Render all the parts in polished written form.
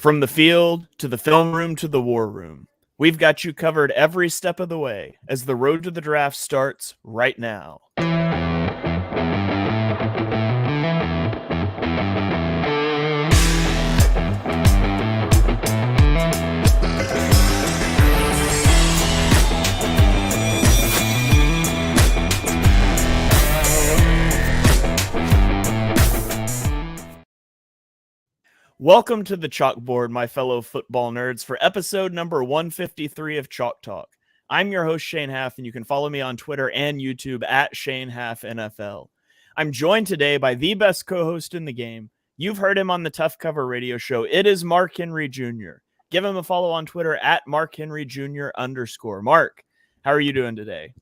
From the field to the film room to the war room, we've got you covered every step of the way as the road to the draft starts right now. Welcome to the chalkboard, my fellow football nerds, for episode number 153 of Chalk Talk. I'm your host, Shane Haff, and you can follow me on Twitter and YouTube at Shane Haff NFL. I'm joined today by the best co-host in the game. You've heard him on the Tough Cover radio show. It is Mark Henry Jr. Give him a follow on Twitter at _MarkHenryJr_. Mark, how are you doing today?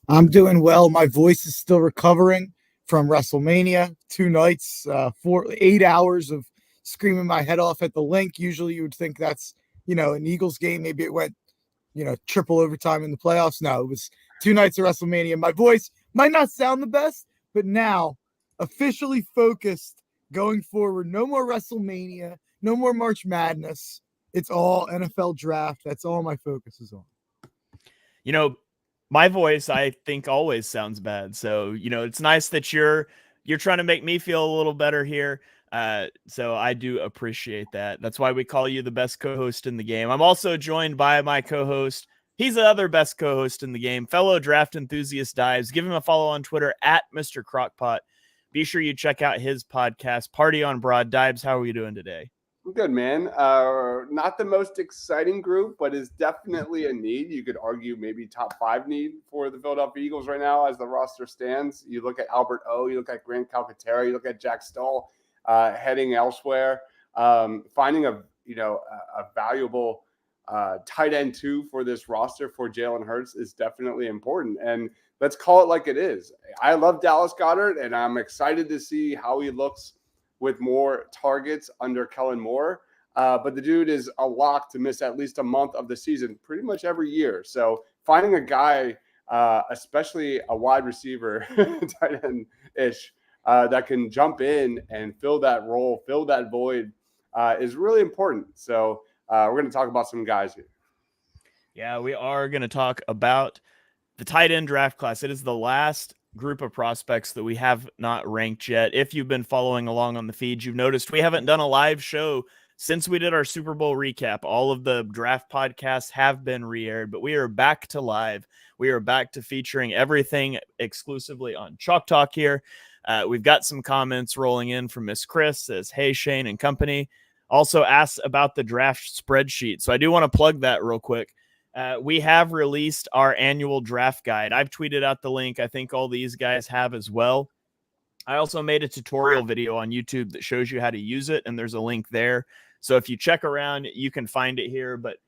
I'm doing well. My voice is still recovering from WrestleMania. 2 nights, 8 hours of screaming my head off at the link. Usually you would think that's, an Eagles game. Maybe it went, triple overtime in the playoffs. No, it was 2 nights of WrestleMania. My voice might not sound the best, but now officially focused going forward. No more WrestleMania, no more March Madness. It's all NFL draft. That's all my focus is on. My voice, I think, always sounds bad. So, it's nice that you're trying to make me feel a little better here. So I do appreciate that. That's why we call you the best co-host in the game. I'm also joined by my co-host. He's the other best co-host in the game, fellow draft enthusiast Deibs. Give him a follow on Twitter at Mr. Crockpot. Be sure you check out his podcast, Party on Broad. Deibs, how are you doing today? I'm good, man. Not the most exciting group, but is definitely a need. You could argue maybe top 5 need for the Philadelphia Eagles right now as the roster stands. You look at Albert O, you look at Grant Calcaterra, you look at Jack Stoll. Heading elsewhere, finding a valuable tight end too for this roster for Jalen Hurts is definitely important. And let's call it like it is. I love Dallas Goedert, and I'm excited to see how he looks with more targets under Kellen Moore. But the dude is a lock to miss at least a month of the season pretty much every year. So finding a guy, especially a wide receiver, tight end-ish, that can jump in and fill that role, fill that void, is really important. So we're going to talk about some guys here. Yeah, we are going to talk about the tight end draft class. It is the last group of prospects that we have not ranked yet. If you've been following along on the feed, you've noticed we haven't done a live show since we did our Super Bowl recap. All of the draft podcasts have been re-aired, but we are back to live. We are back to featuring everything exclusively on Chalk Talk here. We've got some comments rolling in from Miss Chris, says, hey, Shane and company. Also asks about the draft spreadsheet. So I do want to plug that real quick. We have released our annual draft guide. I've tweeted out the link. I think all these guys have as well. I also made a tutorial video on YouTube that shows you how to use it, and there's a link there. So if you check around, you can find it here. But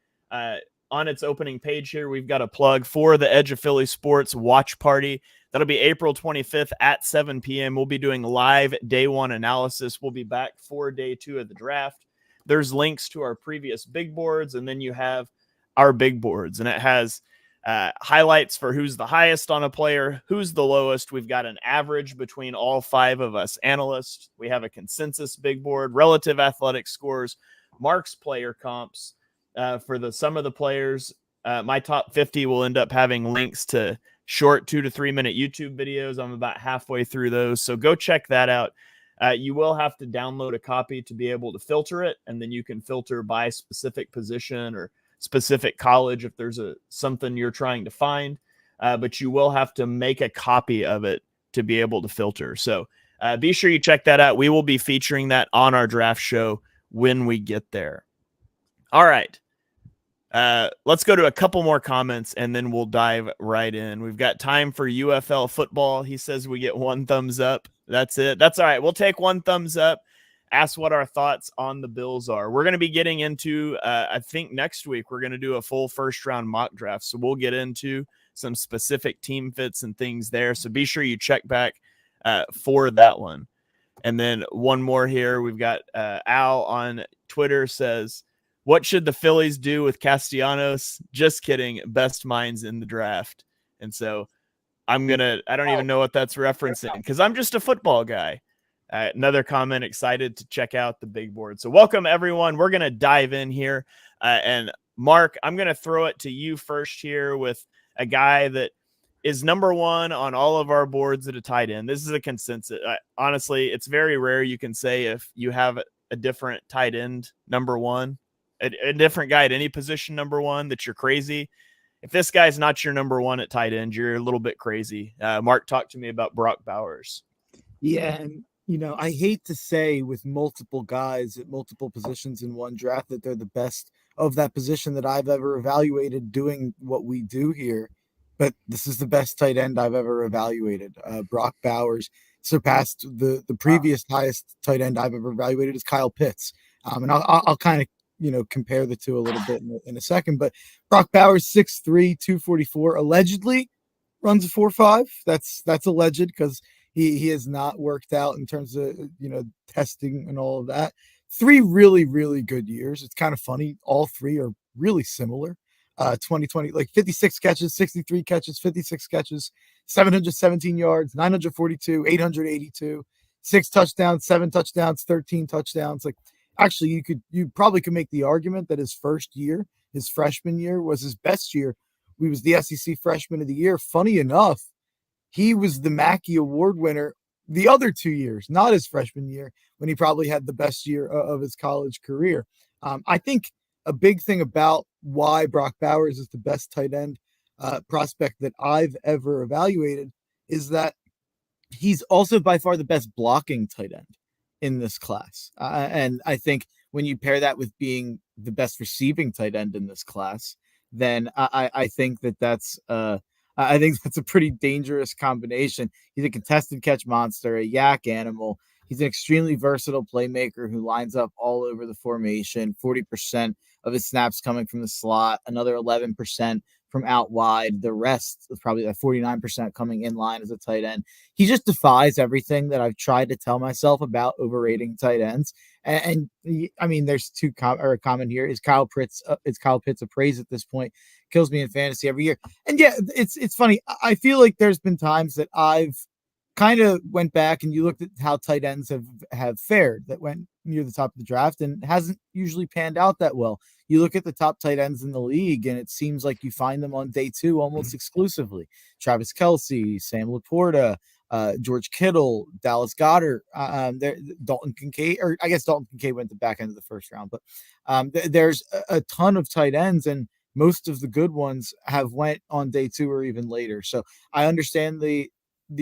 on its opening page here, we've got a plug for the Edge of Philly Sports Watch Party. That'll be April 25th at 7 p.m. We'll be doing live day 1 analysis. We'll be back for day 2 of the draft. There's links to our previous big boards, and then you have our big boards, and it has highlights for who's the highest on a player, who's the lowest. We've got an average between all 5 of us analysts. We have a consensus big board, relative athletic scores, Mark's player comps for some of the players. My top 50 will end up having links to short 2 to 3 minute YouTube videos. I'm about halfway through those. So go check that out. You will have to download a copy to be able to filter it. And then you can filter by specific position or specific college if there's something you're trying to find. But you will have to make a copy of it to be able to filter. So be sure you check that out. We will be featuring that on our draft show when we get there. All right. Let's go to a couple more comments and then we'll dive right in. We've got time for UFL football. He says we get 1 thumbs up. That's it. That's all right. We'll take 1 thumbs up. Ask what our thoughts on the Bills are. We're going to be getting into, I think next week, we're going to do a full first round mock draft. So we'll get into some specific team fits and things there. So be sure you check back for that one. And then one more here. We've got Al on Twitter says, what should the Phillies do with Castellanos? Just kidding. Best minds in the draft. And so I don't even know what that's referencing because I'm just a football guy. Another comment, excited to check out the big board. So welcome, everyone. We're going to dive in here. And Mark, I'm going to throw it to you first here with a guy that is number one on all of our boards at a tight end. This is a consensus. Honestly, it's very rare you can say if you have a different tight end number one, a different guy at any position number one, that you're crazy. If this guy's not your number one at tight end, you're a little bit crazy. Mark, talk to me about Brock Bowers. Yeah, and I hate to say with multiple guys at multiple positions in one draft that they're the best of that position that I've ever evaluated doing what we do here, but this is the best tight end I've ever evaluated. Brock Bowers surpassed the previous highest tight end I've ever evaluated is Kyle Pitts. And I'll kind of compare the two a little bit in a second, but Brock Bowers 6'3", 244, allegedly runs a 4.5. That's alleged because he has not worked out in terms of testing and all of that. 3 really, really good years. It's kind of funny. All 3 are really similar. 2020, like 56 catches, 63 catches, 56 catches, 717 yards, 942, 882, 6 touchdowns, 7 touchdowns, 13 touchdowns. Like, actually, you probably could make the argument that his first year, his freshman year, was his best year. He was the SEC Freshman of the Year. Funny enough, he was the Mackey Award winner the other 2 years, not his freshman year, when he probably had the best year of his college career. I think a big thing about why Brock Bowers is the best tight end prospect that I've ever evaluated is that he's also by far the best blocking tight end in this class. And I think when you pair that with being the best receiving tight end in this class, then I think that's I think that's a pretty dangerous combination. He's a contested catch monster, a yak animal. He's an extremely versatile playmaker who lines up all over the formation. 40% of his snaps coming from the slot, another 11% from out wide. The rest is probably like 49% coming in line as a tight end. He just defies everything that I've tried to tell myself about overrating tight ends. And I mean, there's a comment here. Is Kyle Pitts a praise at this point? Kills me in fantasy every year. And yeah, it's funny. I feel like there's been times that I've kind of went back and you looked at how tight ends have fared that went near the top of the draft and hasn't usually panned out that well. You look at the top tight ends in the league and it seems like you find them on day 2 almost exclusively. Travis Kelce, Sam Laporta, George Kittle, Dallas Goedert, Dalton Kincaid, or I guess Dalton Kincaid went the back end of the first round, but there's a ton of tight ends and most of the good ones have went on day 2 or even later. So I understand the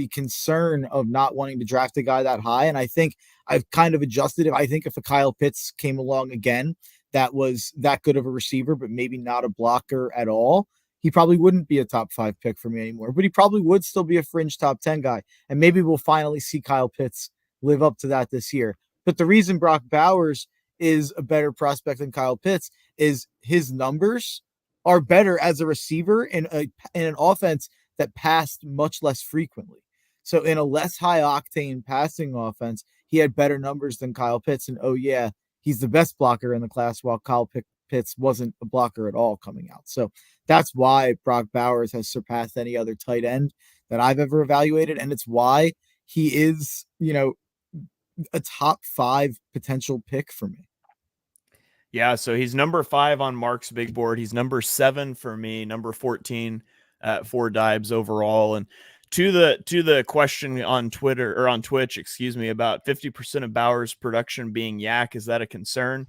concern of not wanting to draft a guy that high. And I think I've kind of adjusted it. I think if a Kyle Pitts came along again, that was that good of a receiver, but maybe not a blocker at all, he probably wouldn't be a top 5 pick for me anymore, but he probably would still be a fringe top 10 guy. And maybe we'll finally see Kyle Pitts live up to that this year. But the reason Brock Bowers is a better prospect than Kyle Pitts is his numbers are better as a receiver in an offense that passed much less frequently. So in a less high octane passing offense, he had better numbers than Kyle Pitts. And oh yeah, he's the best blocker in the class, while Kyle Pitts wasn't a blocker at all coming out. So that's why Brock Bowers has surpassed any other tight end that I've ever evaluated. And it's why he is, a top 5 potential pick for me. Yeah, so he's number 5 on Mark's big board. He's number 7 for me, number 14 for Deibs overall. And to the question on Twitter or on Twitch, excuse me, about 50% of Bowers' production being yak, is that a concern?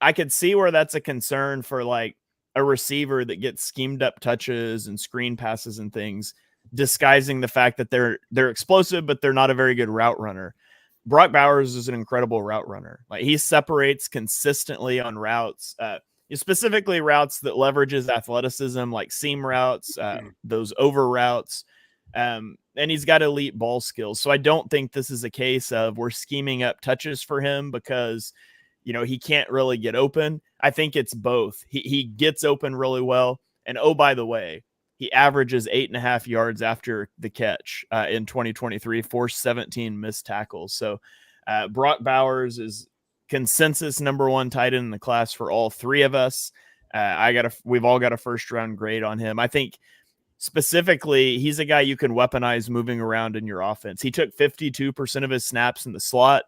I could see where that's a concern for like a receiver that gets schemed up touches and screen passes and things, disguising the fact that they're explosive, but they're not a very good route runner. Brock Bowers is an incredible route runner. Like, he separates consistently on routes, specifically routes that leverages athleticism, like seam routes, those over routes. And he's got elite ball skills. So I don't think this is a case of we're scheming up touches for him because, he can't really get open. I think it's both. He gets open really well. And oh, by the way, he averages 8.5 yards after the catch in 2023, forced 17 missed tackles. So Brock Bowers is consensus number 1 tight end in the class for all 3 of us. We've all got a first round grade on him. I think specifically, he's a guy you can weaponize moving around in your offense. He took 52% of his snaps in the slot,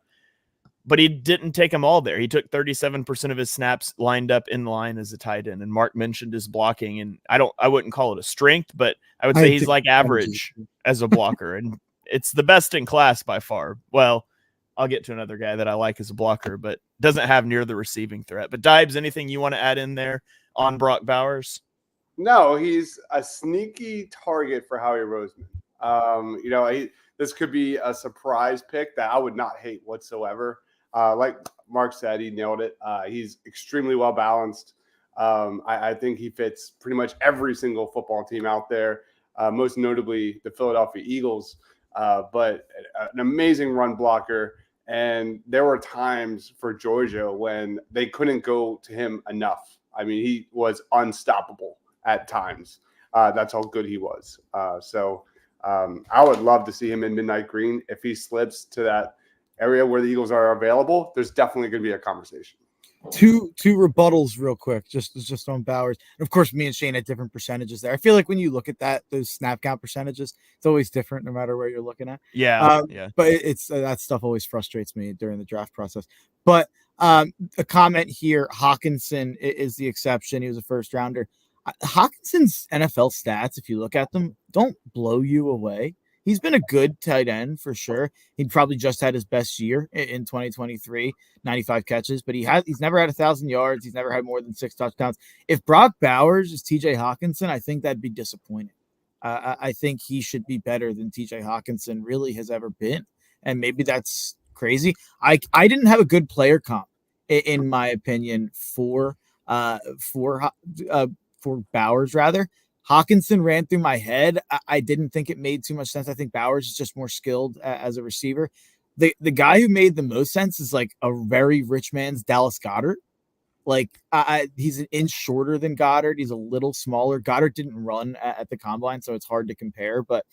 but he didn't take them all there. He took 37% of his snaps lined up in line as a tight end. And Mark mentioned his blocking, and I wouldn't call it a strength, but I would say he's like average as a blocker, and it's the best in class by far. Well, I'll get to another guy that I like as a blocker, but doesn't have near the receiving threat. But Deibs, anything you want to add in there on Brock Bowers? No, he's a sneaky target for Howie Roseman. This could be a surprise pick that I would not hate whatsoever. Like Mark said, he nailed it. He's extremely well balanced. I think he fits pretty much every single football team out there, most notably the Philadelphia Eagles. But an amazing run blocker. And there were times for Georgia when they couldn't go to him enough. I mean, he was unstoppable at times. That's how good he was. I would love to see him in midnight green. If he slips to that area where the Eagles are available, there's definitely going to be a conversation. Two rebuttals real quick, just on Bowers. And of course, me and Shane had different percentages there. I feel like when you look at those snap count percentages, it's always different no matter where you're looking at. Yeah. But it's that stuff always frustrates me during the draft process. But a comment here, Hawkinson is the exception. He was a first rounder. Hawkinson's NFL stats, if you look at them, don't blow you away. He's been a good tight end for sure. He probably just had his best year in 2023, 95 catches, but he's never had 1,000 yards. He's never had more than 6 touchdowns. If Brock Bowers is TJ Hawkinson, I think that'd be disappointing. I think he should be better than TJ Hawkinson really has ever been. And maybe that's crazy. I didn't have a good player comp, in my opinion, for Bowers rather. Hawkinson ran through my head. I didn't think it made too much sense. I think Bowers is just more skilled as a receiver. The guy who made the most sense is like a very rich man's Dallas Goedert. Like he's an inch shorter than Goddard. He's a little smaller. Goddard didn't run at the combine, so it's hard to compare. But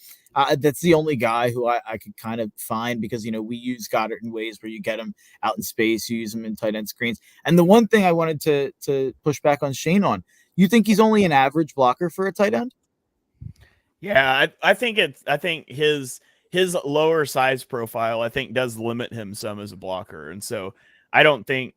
that's the only guy who I could kind of find because, we use Goddard in ways where you get him out in space, you use him in tight end screens. And the one thing I wanted to push back on Shane on, you think he's only an average blocker for a tight end? Yeah, I think his lower size profile, I think, does limit him some as a blocker. And so I don't think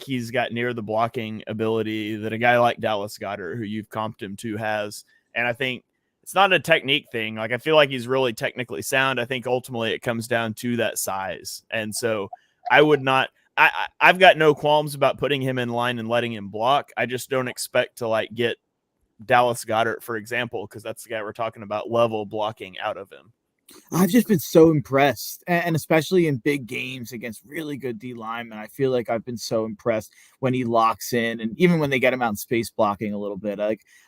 he's got near the blocking ability that a guy like Dallas Goedert, who you've comped him to, has. And I think it's not a technique thing. Like, I feel like he's really technically sound. I think ultimately it comes down to that size. And so I've got no qualms about putting him in line and letting him block. I just don't expect to get Dallas Goedert, for example, because that's the guy we're talking about, level blocking out of him. I've just been so impressed, and especially in big games against really good D linemen. I feel like I've been so impressed when he locks in, and even when they get him out in space blocking a little bit.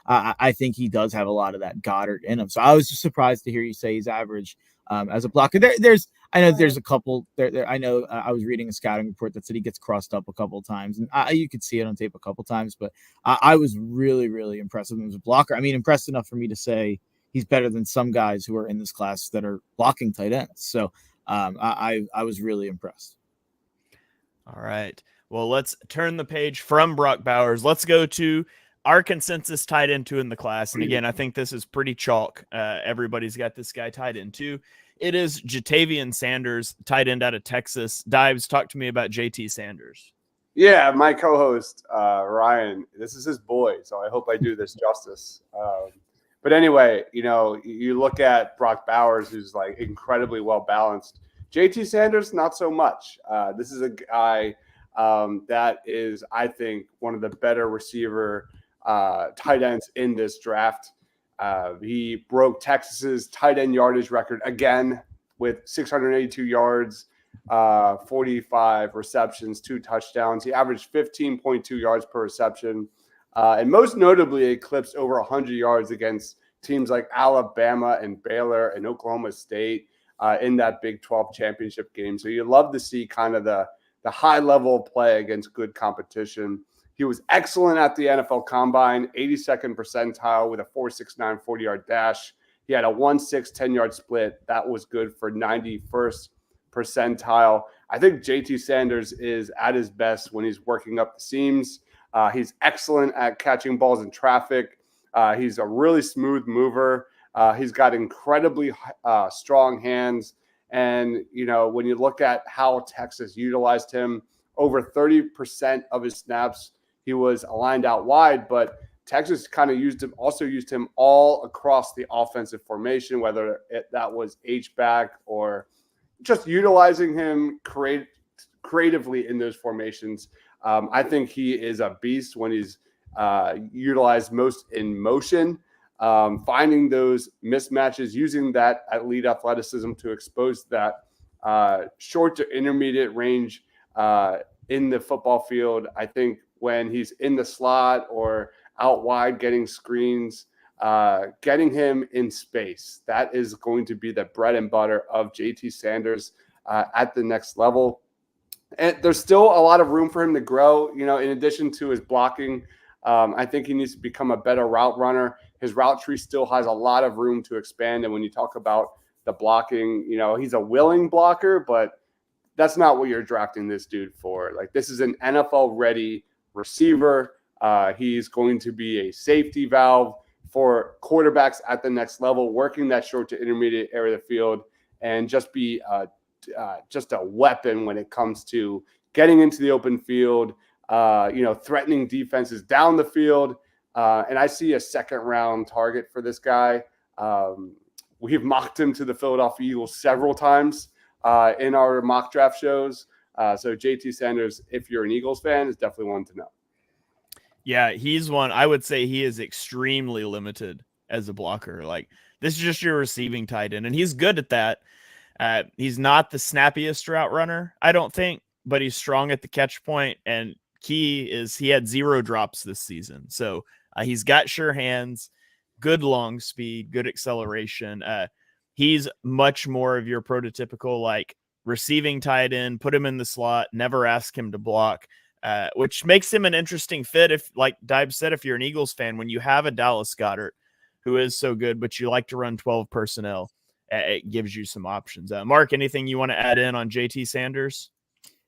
I think he does have a lot of that Goddard in him. So I was just surprised to hear you say he's average as a blocker. I know there's a couple there. I know I was reading a scouting report that said he gets crossed up a couple of times, and you could see it on tape a couple of times. But I was really, really impressed with him as a blocker. I mean, impressed enough for me to say he's better than some guys who are in this class that are blocking tight ends. So I was really impressed. All right. Well, let's turn the page from Brock Bowers. Let's go to our consensus tight end 2 in the class. And again, I think this is pretty chalk. Everybody's got this guy tight end 2. It is Jatavian Sanders, tight end out of Texas. Deibs, talk to me about JT Sanders. Yeah, my co-host, Ryan, this is his boy, so I hope I do this justice. But anyway, you look at Brock Bowers, who's incredibly well-balanced. JT Sanders, not so much. This is a guy that is, I think, one of the better receiver tight ends in this draft. He broke Texas's tight end yardage record again with 682 yards, 45 receptions, 2 touchdowns. He averaged 15.2 yards per reception. And most notably eclipsed over 100 yards against teams like Alabama and Baylor and Oklahoma State in that Big 12 championship game. So you love to see kind of the high-level play against good competition. He was excellent at the NFL Combine, 82nd percentile with a 4.69 40-yard dash. He had a 1.6 10-yard split. That was good for 91st percentile. I think JT Sanders is at his best when he's working up the seams. He's excellent at catching balls in traffic. He's a really smooth mover. He's got incredibly strong hands. And, when you look at how Texas utilized him, over 30% of his snaps, he was aligned out wide, but Texas kind of used him all across the offensive formation, whether that was H-back or just utilizing him creatively in those formations. I think he is a beast when he's utilized most in motion, finding those mismatches, using that elite athleticism to expose that short to intermediate range in the football field. I think when he's in the slot or out wide getting screens, getting him in space, that is going to be the bread and butter of JT Sanders at the next level. And there's still a lot of room for him to grow, in addition to his blocking. I think he needs to become a better route runner. His route tree still has a lot of room to expand. And when you talk about the blocking, he's a willing blocker, but that's not what you're drafting this dude for. Like, this is an NFL-ready receiver. He's going to be a safety valve for quarterbacks at the next level, working that short to intermediate area of the field, and just be just a weapon when it comes to getting into the open field, threatening defenses down the field. And I see a second-round target for this guy. We've mocked him to the Philadelphia Eagles several times in our mock draft shows. So JT Sanders, if you're an Eagles fan, is definitely one to know. Yeah, he's one. I would say he is extremely limited as a blocker. Like, this is just your receiving tight end, and he's good at that. He's not the snappiest route runner, I don't think, but he's strong at the catch point. And key is he had 0 drops this season. So he's got sure hands, good long speed, good acceleration. He's much more of your prototypical, like, receiving tight end, put him in the slot, never ask him to block. Which makes him an interesting fit. If, like Deibs said, if you're an Eagles fan, when you have a Dallas Goedert who is so good, but you like to run 12 personnel, it gives you some options. Mark, anything you want to add in on JT Sanders?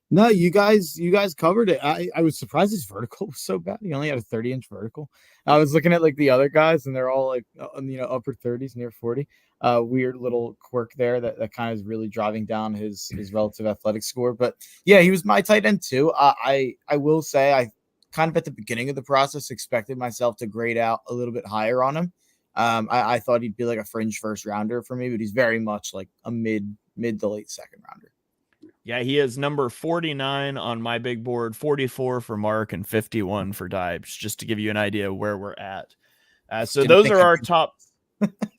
No, you guys covered it. I was surprised his vertical was so bad. He only had a 30-inch vertical. I was looking at like the other guys, and they're all like upper 30s, near 40. Weird little quirk there that kind of is really driving down his relative athletic score. But yeah, he was my tight end too. I will say I kind of at the beginning of the process expected myself to grade out a little bit higher on him. I thought he'd be like a fringe first rounder for me, but he's very much like a mid to late second rounder. Yeah, he is number 49 on my big board, 44 for Mark, and 51 for Deibs, just to give you an idea of where we're at. So those are our top.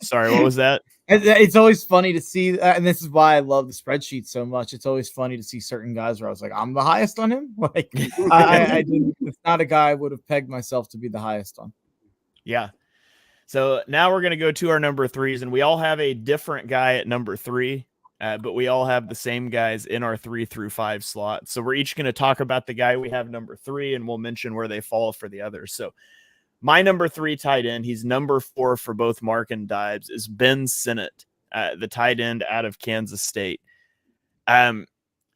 Sorry, what was that? It's always funny to see, and this is why I love the spreadsheet so much. It's always funny to see certain guys where I was like, I'm the highest on him. Like, I didn't. It's not a guy I would have pegged myself to be the highest on. Yeah. So now we're going to go to our number 3s, and we all have a different guy at number 3. But we all have the same guys in our 3 through 5 slot. So we're each going to talk about the guy we have number 3, and we'll mention where they fall for the others. So my number 3 tight end, he's number 4 for both Mark and Deibs, is Ben Sinnott, the tight end out of Kansas State.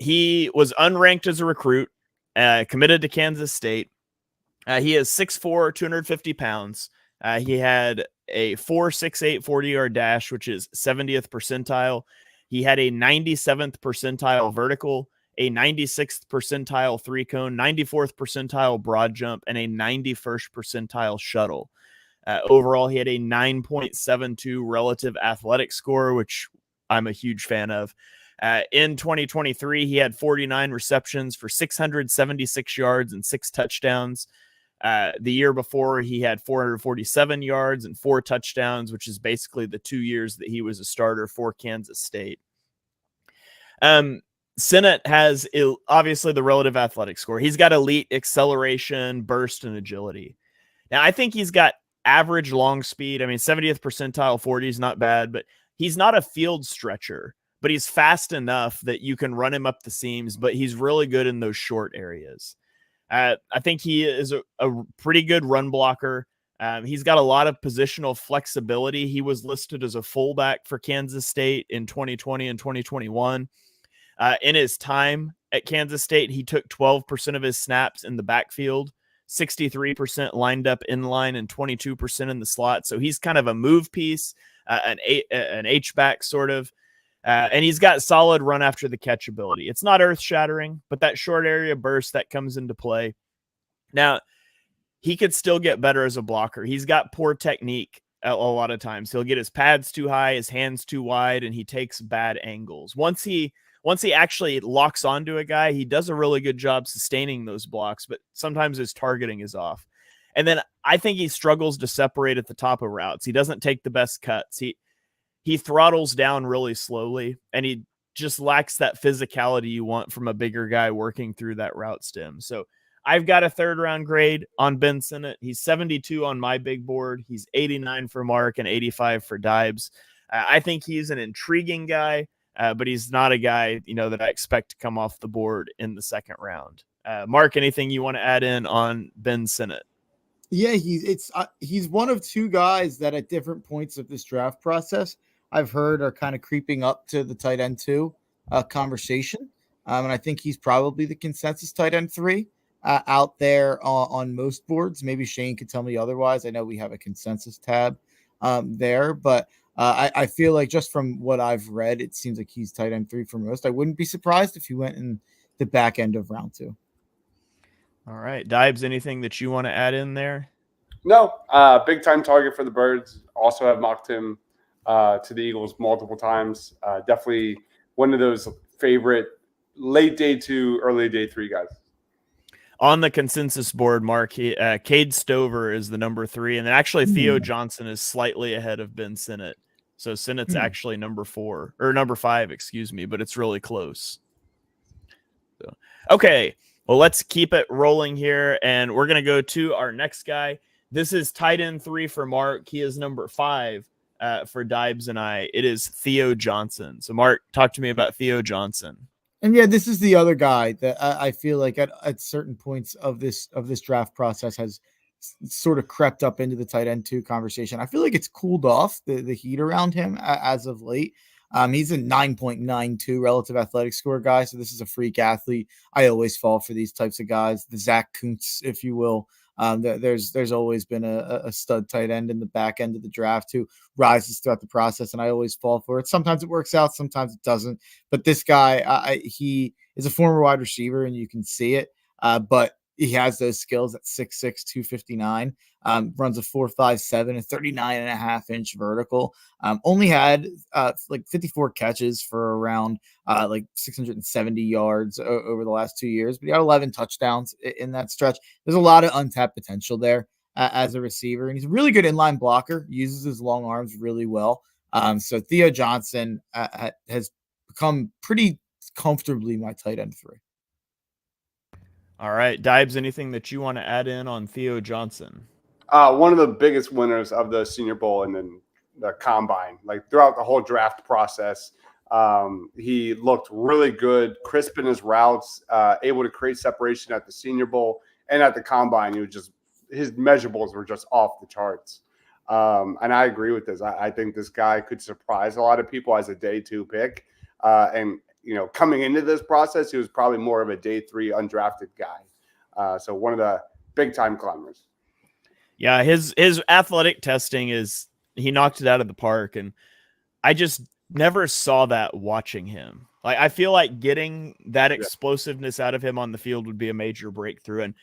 He was unranked as a recruit, committed to Kansas State. He is 6'4", 250 pounds. He had a 4.68 40-yard dash, which is 70th percentile. He had a 97th percentile vertical, a 96th percentile 3-cone, 94th percentile broad jump, and a 91st percentile shuttle. Overall, he had a 9.72 relative athletic score, which I'm a huge fan of. In 2023, he had 49 receptions for 676 yards and 6 touchdowns. The year before, he had 447 yards and 4 touchdowns, which is basically the 2 years that he was a starter for Kansas State. Sinnott has obviously the relative athletic score. He's got elite acceleration, burst, and agility. Now, I think he's got average long speed. I mean, 70th percentile 40 is not bad, but he's not a field stretcher, but he's fast enough that you can run him up the seams, but he's really good in those short areas. I think he is a pretty good run blocker. He's got a lot of positional flexibility. He was listed as a fullback for Kansas State in 2020 and 2021. In his time at Kansas State, he took 12% of his snaps in the backfield. 63% lined up in line and 22% in the slot. So he's kind of a move piece, an H-back sort of. And he's got solid run after the catch ability. It's not earth shattering, but that short area burst that comes into play. Now, he could still get better as a blocker. He's got poor technique a lot of times. He'll get his pads too high, his hands too wide, and he takes bad angles. Once he actually locks onto a guy, he does a really good job sustaining those blocks, but sometimes his targeting is off. And then I think he struggles to separate at the top of routes. He doesn't take the best cuts. He throttles down really slowly, and he just lacks that physicality you want from a bigger guy working through that route stem. So I've got a 3rd round grade on Ben Sinnott. He's 72 on my big board. He's 89 for Mark and 85 for Deibs. I think he's an intriguing guy, but he's not a guy, that I expect to come off the board in the 2nd round. Mark, anything you want to add in on Ben Sinnott? Yeah, he's one of 2 guys that at different points of this draft process I've heard are kind of creeping up to the tight end 2 conversation. And I think he's probably the consensus tight end 3 out there on most boards. Maybe Shane could tell me otherwise. I know we have a consensus tab there, but I feel like just from what I've read, it seems like he's tight end 3 for most. I wouldn't be surprised if he went in the back end of round 2. All right. Deibs, anything that you want to add in there? No. Big time target for the Birds. Also have mocked him to the Eagles multiple times. Definitely one of those favorite late day 2, early day 3 guys. On the consensus board, Mark, Cade Stover is the number 3, and then actually Theo Johnson is slightly ahead of Ben Sinnott. So Sinnott's actually number 4 or number 5, excuse me, but it's really close. So, okay, well, let's keep it rolling here, and we're going to go to our next guy. This is tight end 3 for Mark. He is number 5 for Deibs and I. It is Theo Johnson. So, Mark, talk to me about Theo Johnson. And yeah, this is the other guy that I feel like at certain points of this draft process has sort of crept up into the tight end 2 conversation. I feel like it's cooled off the heat around him as of late. He's a 9.92 relative athletic score guy, so this is a freak athlete. I always fall for these types of guys, the Zach Kuntz, if you will. There's always been a stud tight end in the back end of the draft who rises throughout the process, and I always fall for it. Sometimes it works out, sometimes it doesn't. But this guy, he is a former wide receiver, and you can see it. But he has those skills at 6'6", 259, runs a 4.57, a 39.5-inch vertical. Only had like 54 catches for around like 670 yards over the last 2 years, but he got 11 touchdowns in that stretch. There's a lot of untapped potential there as a receiver, and he's a really good inline blocker, uses his long arms really well. So Theo Johnson has become pretty comfortably my tight end 3. All right, Deibs, anything that you want to add in on Theo Johnson? One of the biggest winners of the Senior Bowl and then the Combine. Like throughout the whole draft process, he looked really good, crisp in his routes, able to create separation at the Senior Bowl and at the Combine. His measurables were just off the charts. And I agree with this. I think this guy could surprise a lot of people as a day 2 pick. And coming into this process, he was probably more of a day 3 undrafted guy. So one of the big time climbers. Yeah, his athletic testing he knocked it out of the park, and I just never saw that watching him. Like I feel like getting that explosiveness out of him on the field would be a major breakthrough. And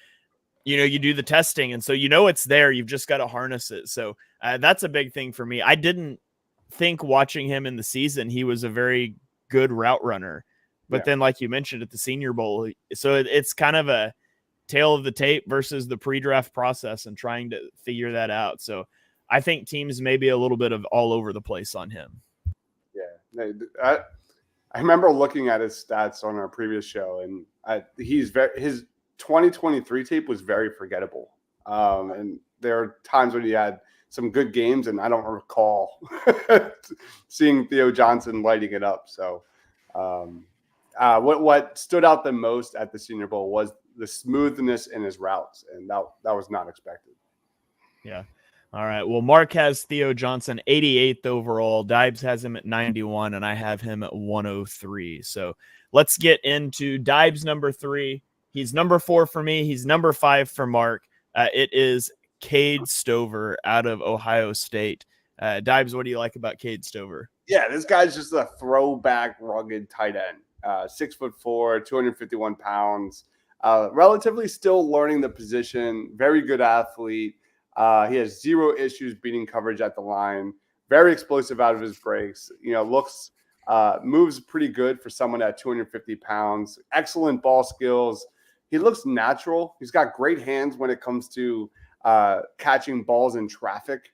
you do the testing, and so it's there. You've just got to harness it. So that's a big thing for me. I didn't think watching him in the season he was a very good route runner, but then like you mentioned at the Senior Bowl, so it's kind of a tale of the tape versus the pre-draft process and trying to figure that out. So I think teams may be a little bit of all over the place on him. Yeah, I remember looking at his stats on our previous show, and his 2023 tape was very forgettable. And there are times when he had some good games, and I don't recall seeing Theo Johnson lighting it up. So what stood out the most at the Senior Bowl was the smoothness in his routes, and that was not expected. Yeah. All right. Well, Mark has Theo Johnson 88th overall. Deibs has him at 91, and I have him at 103. So let's get into Deibs number 3. He's number 4 for me. He's number 5 for Mark. It is Cade Stover out of Ohio State. Deibs, what do you like about Cade Stover? Yeah, this guy's just a throwback, rugged tight end. 6'4", 251 pounds. Relatively still learning the position. Very good athlete. He has zero issues beating coverage at the line. Very explosive out of his breaks. Moves pretty good for someone at 250 pounds. Excellent ball skills. He looks natural. He's got great hands when it comes to catching balls in traffic.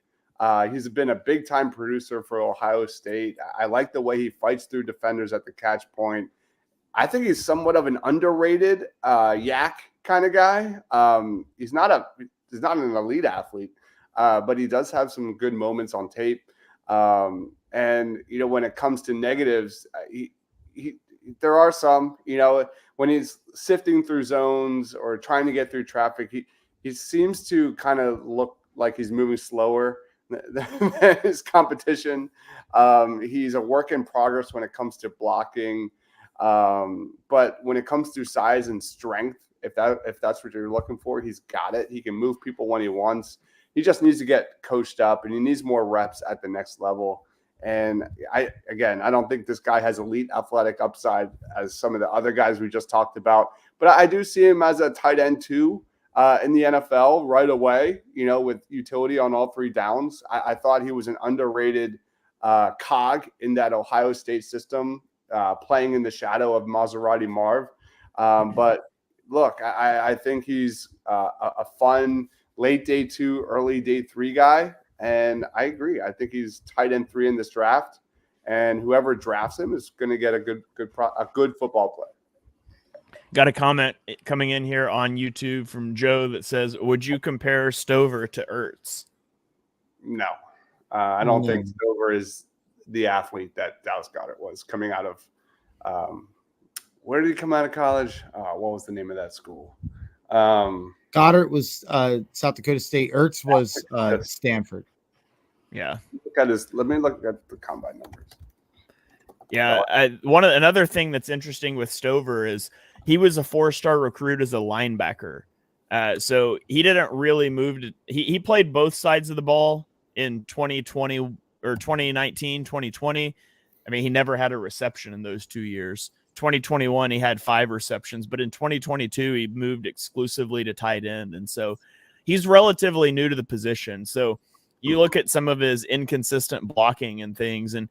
He's been a big-time producer for Ohio State. I like the way he fights through defenders at the catch point. I think he's somewhat of an underrated yak kind of guy. He's not an elite athlete, but he does have some good moments on tape. And when it comes to negatives, there are some. When he's sifting through zones or trying to get through traffic, he seems to kind of look like he's moving slower than his competition. He's a work in progress when it comes to blocking. But when it comes to size and strength, if that's what you're looking for, he's got it. He can move people when he wants. He just needs to get coached up, and he needs more reps at the next level. And I don't think this guy has elite athletic upside as some of the other guys we just talked about. But I do see him as a tight end too in the NFL right away, with utility on all three downs. I thought he was an underrated cog in that Ohio State system, playing in the shadow of Maserati Marv. But look, I think he's a fun late day 2, early day 3 guy. And I agree. I think he's tight end 3 in this draft, and whoever drafts him is going to get a good football player. Got a comment coming in here on YouTube from Joe that says, "Would you compare Stover to Ertz?" No, I don't think Stover is the athlete that Dallas Goedert was coming out of. Where did he come out of college? What was the name of that school? Goddard was South Dakota State. Ertz was Stanford. Yeah. Let me look at the combine numbers. Yeah. Another thing that's interesting with Stover is he was a 4-star recruit as a linebacker. So he didn't really move to, he played both sides of the ball in 2020 or 2019, 2020. I mean, he never had a reception in those 2 years. 2021, he had 5 receptions, but in 2022, he moved exclusively to tight end. And so he's relatively new to the position. So you look at some of his inconsistent blocking and things, and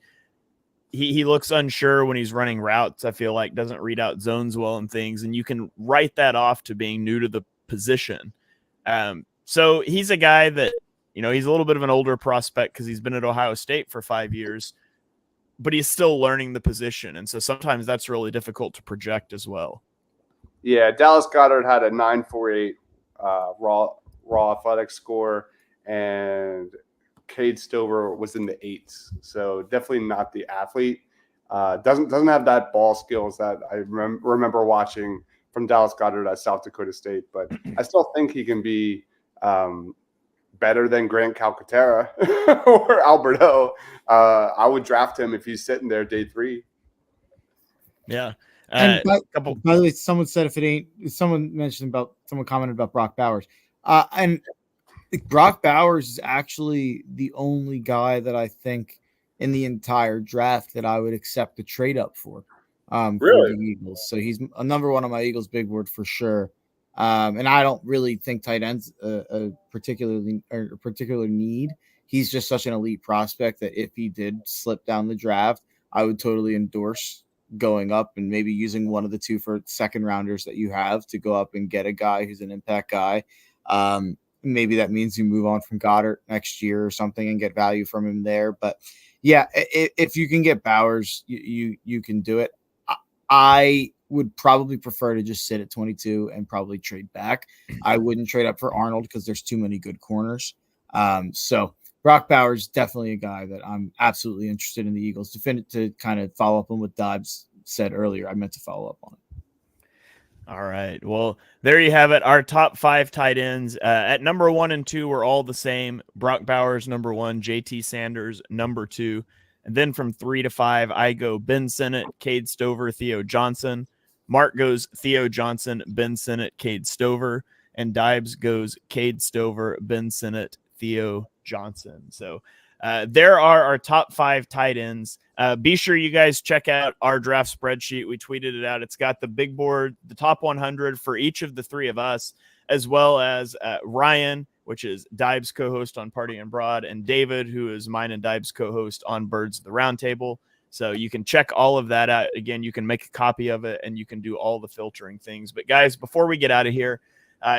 he looks unsure when he's running routes. I feel like doesn't read out zones well and things. And you can write that off to being new to the position. So he's a guy that, he's a little bit of an older prospect because he's been at Ohio State for 5 years, but he's still learning the position. And so sometimes that's really difficult to project as well. Yeah. Dallas Goedert had a 9.48 raw athletic score, and Cade Stover was in the 8s. So definitely not the athlete. Doesn't have that ball skills that I remember watching from Dallas Goedert at South Dakota State, but I still think he can be better than Grant Calcaterra or Alberto. I would draft him if he's sitting there day 3. Yeah. And by the way, someone commented about Brock Bowers. And Brock Bowers is actually the only guy that I think in the entire draft that I would accept a trade up for the Eagles. So he's a number 1 on my Eagles big board for sure. And I don't really think tight ends a particular need. He's just such an elite prospect that if he did slip down the draft, I would totally endorse going up and maybe using one of the 2 for second rounders that you have to go up and get a guy who's an impact guy. Maybe that means you move on from Goddard next year or something and get value from him there. But yeah, if you can get Bowers, you can do it. I would probably prefer to just sit at 22 and probably trade back. I wouldn't trade up for Arnold because there's too many good corners. So Brock Bowers, definitely a guy that I'm absolutely interested in the Eagles. To kind of follow up on what Deibs said earlier, I meant to follow up on it. All right. Well, there you have it. Our top 5 tight ends at number 1 and 2 were all the same. Brock Bowers, number 1, JT Sanders, number 2. And then from 3 to 5, I go Ben Sinnott, Cade Stover, Theo Johnson. Mark goes Theo Johnson, Ben Sinnott, Cade Stover. and Deibs goes Cade Stover, Ben Sinnott, Theo Johnson. So there are our top 5 tight ends. Be sure you guys check out our draft spreadsheet. We tweeted it out. It's got the big board, the top 100 for each of the 3 of us, as well as Ryan, which is Deibs' co-host on Party and Broad, and David, who is mine and Deibs' co-host on Birds of the Roundtable. So you can check all of that out. Again, you can make a copy of it, and you can do all the filtering things. But guys, before we get out of here,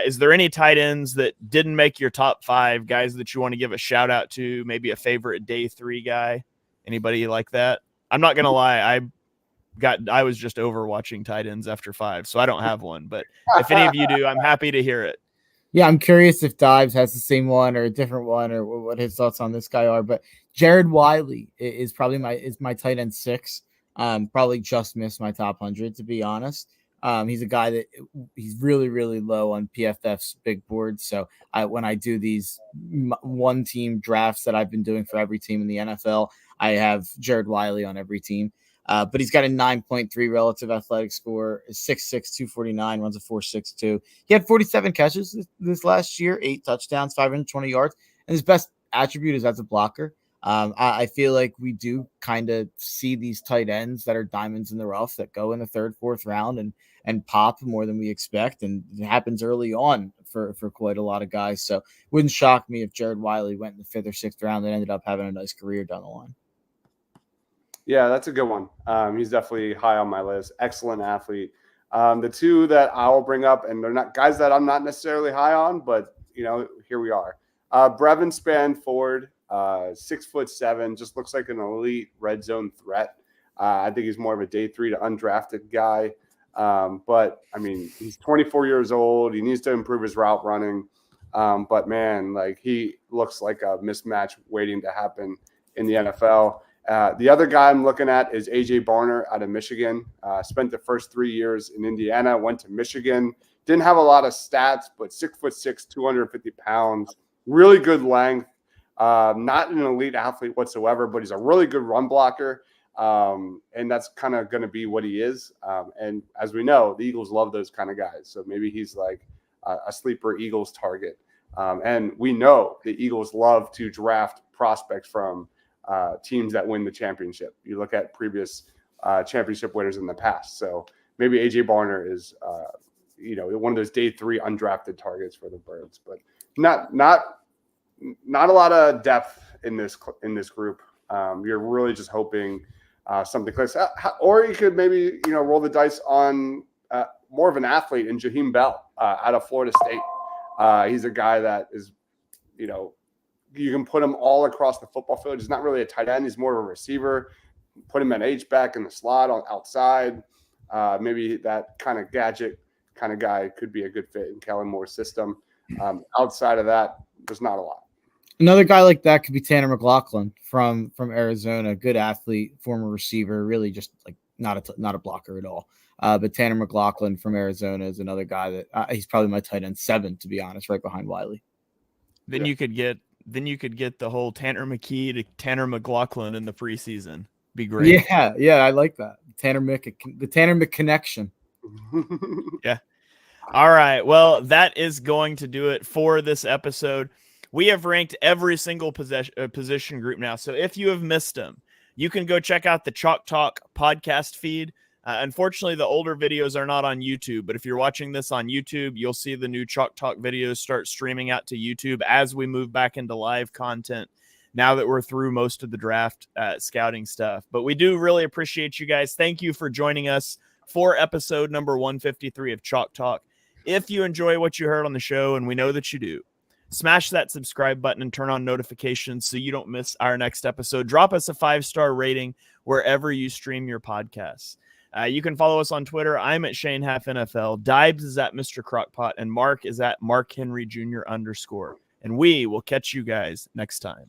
is there any tight ends that didn't make your top 5, guys that you want to give a shout out to? Maybe a favorite day 3 guy? Anybody like that? I'm not gonna lie, I was just over watching tight ends after 5, so I don't have one. But if any of you do, I'm happy to hear it. Yeah, I'm curious if Deibs has the same one or a different one, or what his thoughts on this guy are. But Jared Wiley is probably my tight end 6. Probably just missed my top 100, to be honest. He's a guy that he's really, really low on PFF's big board. So when I do these one team drafts that I've been doing for every team in the NFL, I have Jared Wiley on every team. But he's got a 9.3 relative athletic score, 6'6", 249, runs a 4.62. He had 47 catches this last year, 8 touchdowns, 520 yards. And his best attribute is as a blocker. I feel like we do kind of see these tight ends that are diamonds in the rough that go in the 3rd, 4th round and pop more than we expect. And it happens early on for quite a lot of guys. So it wouldn't shock me if Jared Wiley went in the 5th or 6th round and ended up having a nice career down the line. Yeah, that's a good one. He's definitely high on my list. Excellent athlete. The 2 that I'll bring up, and they're not guys that I'm not necessarily high on, but here we are. Brevin Spanford, 6'7", just looks like an elite red zone threat. I think he's more of a day 3 to undrafted guy. But I mean, he's 24 years old. He needs to improve his route running. But man, like, he looks like a mismatch waiting to happen in the NFL. The other guy I'm looking at is AJ Barner out of Michigan. Spent the first 3 years in Indiana, went to Michigan. Didn't have a lot of stats, but 6'6", 250 pounds, really good length. Not an elite athlete whatsoever, but he's a really good run blocker. And that's kind of going to be what he is. And as we know, the Eagles love those kind of guys. So maybe he's like a sleeper Eagles target. And we know the Eagles love to draft prospects from teams that win the championship. You look at previous championship winners in the past. So maybe AJ Barner is, one of those day 3 undrafted targets for the Birds, but not a lot of depth in this group. You're really just hoping something clicks, or you could maybe roll the dice on more of an athlete in Jaheim Bell out of Florida State. He's a guy that is, you can put him all across the football field. He's not really a tight end. He's more of a receiver. Put him at H-back in the slot on outside. Maybe that kind of gadget kind of guy could be a good fit in Kellen Moore's system. Outside of that, there's not a lot. Another guy like that could be Tanner McLaughlin from Arizona. Good athlete, former receiver, really just like not a blocker at all. But Tanner McLaughlin from Arizona is another guy that he's probably my tight end 7, to be honest, right behind Wiley. Then you could get the whole Tanner McKee to Tanner McLaughlin in the preseason. Be great. Yeah, I like that. The Tanner Mc connection. Yeah. All right. Well, that is going to do it for this episode. We have ranked every single position group now. So if you have missed them, you can go check out the Chalk Talk podcast feed. Unfortunately, the older videos are not on YouTube, but if you're watching this on YouTube, you'll see the new Chalk Talk videos start streaming out to YouTube as we move back into live content now that we're through most of the draft scouting stuff. But we do really appreciate you guys. Thank you for joining us for episode number 153 of Chalk Talk. If you enjoy what you heard on the show, and we know that you do, smash that subscribe button and turn on notifications so you don't miss our next episode. Drop us a 5-star rating wherever you stream your podcasts. You can follow us on Twitter. I'm at Shane Half NFL. Deibs is at Mr. Crockpot, and Mark is at Mark Henry Jr. _. And we will catch you guys next time.